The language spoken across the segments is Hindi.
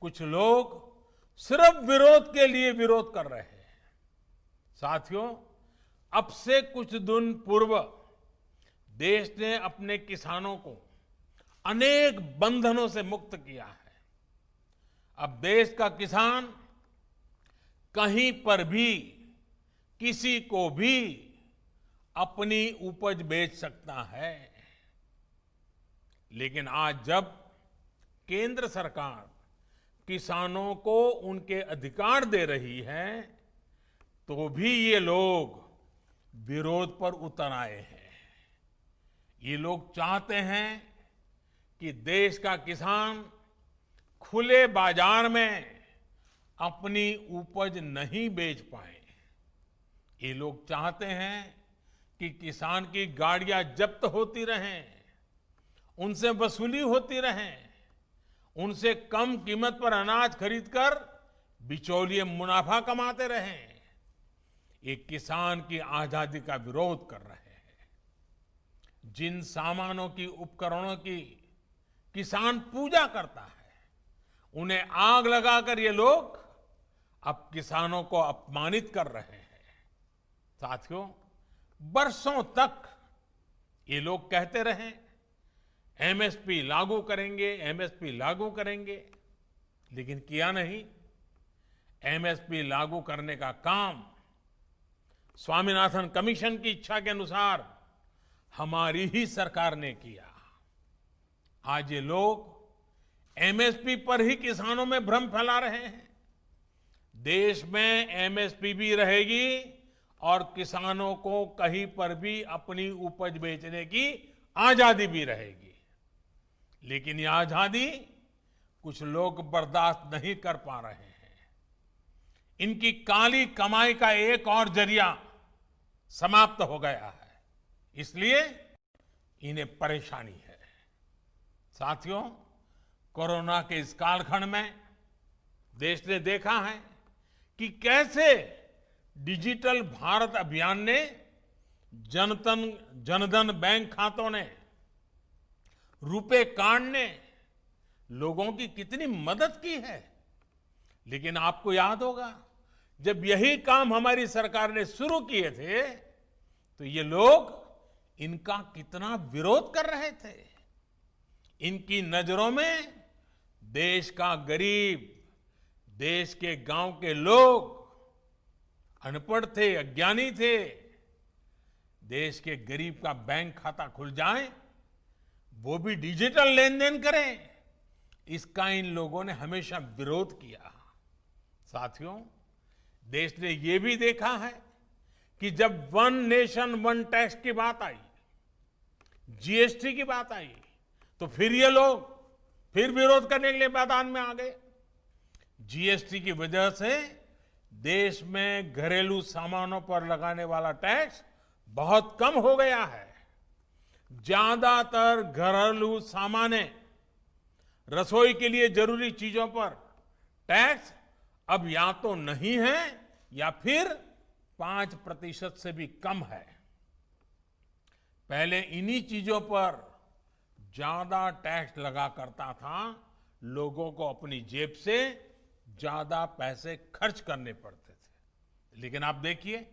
कुछ लोग सिर्फ विरोध के लिए विरोध कर रहे हैं। साथियों, अब से कुछ दिन पूर्व देश ने अपने किसानों को अनेक बंधनों से मुक्त किया है। अब देश का किसान कहीं पर भी किसी को भी अपनी उपज बेच सकता है। लेकिन आज जब केंद्र सरकार किसानों को उनके अधिकार दे रही है, तो भी ये लोग विरोध पर उतर आए हैं। ये लोग चाहते हैं कि देश का किसान खुले बाजार में अपनी उपज नहीं बेच पाए। ये लोग चाहते हैं कि किसान की गाड़ियां जब्त होती रहें, उनसे वसूली होती रहे, उनसे कम कीमत पर अनाज खरीदकर बिचौलिए मुनाफा कमाते रहें। ये किसान की आजादी का विरोध कर रहे हैं। जिन सामानों की, उपकरणों की किसान पूजा करता है, उन्हें आग लगाकर ये लोग अब किसानों को अपमानित कर रहे हैं। साथियों, बरसों तक ये लोग कहते रहे एमएसपी लागू करेंगे, एमएसपी लागू करेंगे, लेकिन किया नहीं। एमएसपी लागू करने का काम स्वामीनाथन कमीशन की इच्छा के अनुसार हमारी ही सरकार ने किया। आज ये लोग एमएसपी पर ही किसानों में भ्रम फैला रहे हैं। देश में एमएसपी भी रहेगी और किसानों को कहीं पर भी अपनी उपज बेचने की आजादी भी रहेगी। लेकिन ये आजादी कुछ लोग बर्दाश्त नहीं कर पा रहे हैं। इनकी काली कमाई का एक और जरिया समाप्त हो गया है, इसलिए इन्हें परेशानी है। साथियों, कोरोना के इस कालखंड में देश ने देखा है कि कैसे डिजिटल भारत अभियान ने जनधन बैंक खातों ने, रुपे कार्ड ने लोगों की कितनी मदद की है। लेकिन आपको याद होगा, जब यही काम हमारी सरकार ने शुरू किए थे, तो ये लोग इनका कितना विरोध कर रहे थे। इनकी नजरों में देश का गरीब, देश के गांव के लोग अनपढ़ थे, अज्ञानी थे। देश के गरीब का बैंक खाता खुल जाए, वो भी डिजिटल लेन देन करें, इसका इन लोगों ने हमेशा विरोध किया। साथियों, देश ने ये भी देखा है कि जब वन नेशन वन टैक्स की बात आई, जीएसटी की बात आई, तो फिर ये लोग फिर विरोध करने के लिए मैदान में आ गए। जीएसटी की वजह से देश में घरेलू सामानों पर लगाने वाला टैक्स बहुत कम हो गया है। ज्यादातर घरेलू सामान, रसोई के लिए जरूरी चीजों पर टैक्स अब या तो नहीं है या फिर 5% से भी कम है। पहले इन्हीं चीजों पर ज्यादा टैक्स लगा करता था, लोगों को अपनी जेब से ज्यादा पैसे खर्च करने पड़ते थे। लेकिन आप देखिए,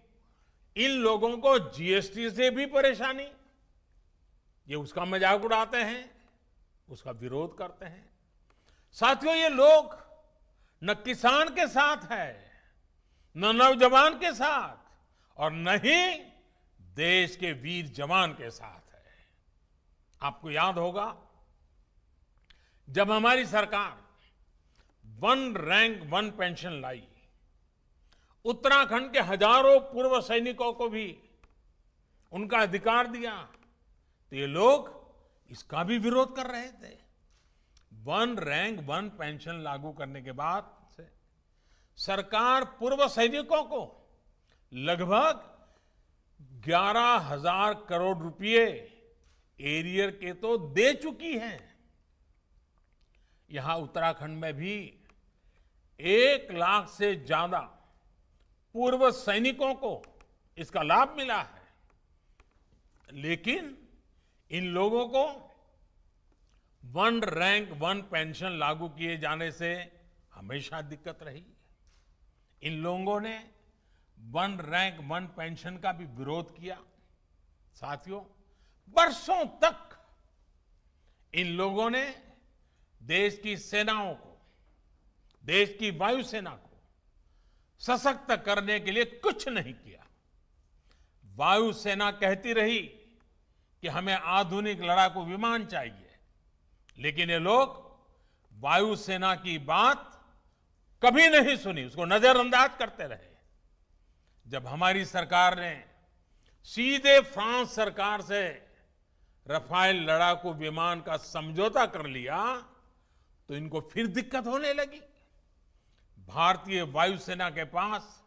इन लोगों को जीएसटी से भी परेशानी, ये उसका मजाक उड़ाते हैं, उसका विरोध करते हैं। साथियों, ये लोग न किसान के साथ है, न नौजवान के साथ, और न ही देश के वीर जवान के साथ है। आपको याद होगा, जब हमारी सरकार वन रैंक वन पेंशन लाई, उत्तराखंड के हजारों पूर्व सैनिकों को भी उनका अधिकार दिया, तो ये लोग इसका भी विरोध कर रहे थे। वन रैंक वन पेंशन लागू करने के बाद से सरकार पूर्व सैनिकों को लगभग 11,000 करोड़ रुपए एरियर के तो दे चुकी है। यहां उत्तराखंड में भी 1 लाख से ज्यादा पूर्व सैनिकों को इसका लाभ मिला है। लेकिन इन लोगों को वन रैंक वन पेंशन लागू किए जाने से हमेशा दिक्कत रही है। इन लोगों ने वन रैंक वन पेंशन का भी विरोध किया। साथियों, बरसों तक इन लोगों ने देश की सेनाओं को, देश की वायुसेना को सशक्त करने के लिए कुछ नहीं किया। वायुसेना कहती रही कि हमें आधुनिक लड़ाकू विमान चाहिए, लेकिन ये लोग वायुसेना की बात कभी नहीं सुनी, उसको नजरअंदाज करते रहे। जब हमारी सरकार ने सीधे फ्रांस सरकार से रफाल लड़ाकू विमान का समझौता कर लिया तो इनको फिर दिक्कत होने लगी। भारतीय वायुसेना के पास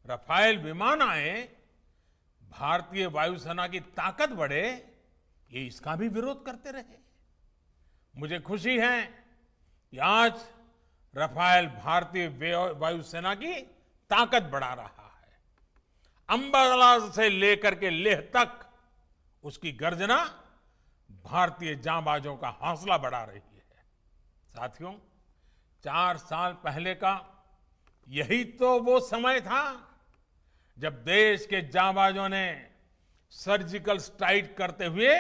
रफाल विमान आए, भारतीय वायुसेना की ताकत बढ़े, ये इसका भी विरोध करते रहे। मुझे खुशी है कि आज रफाल भारतीय वायुसेना की ताकत बढ़ा रहा है। अंबाला से लेकर के लेह तक उसकी गर्जना भारतीय जांबाजों का हौसला बढ़ा रही है। साथियों, 4 साल पहले का यही तो वो समय था जब देश के जांबाजों ने सर्जिकल स्ट्राइक करते हुए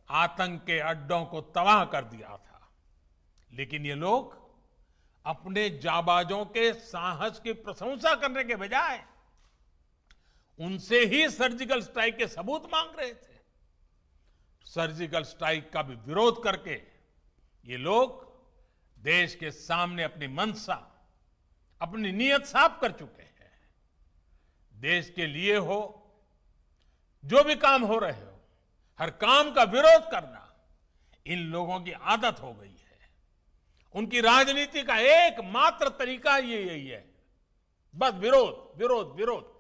आतंक के अड्डों को तबाह कर दिया था। लेकिन ये लोग अपने जांबाजों के साहस की प्रशंसा करने के बजाय उनसे ही सर्जिकल स्ट्राइक के सबूत मांग रहे थे। सर्जिकल स्ट्राइक का भी विरोध करके ये लोग देश के सामने अपनी मंशा, अपनी नीयत साफ कर चुके हैं। देश के लिए हो, जो भी काम हो रहे हो, हर काम का विरोध करना इन लोगों की आदत हो गई है। उनकी राजनीति का एकमात्र तरीका यही है, बस विरोध विरोध विरोध।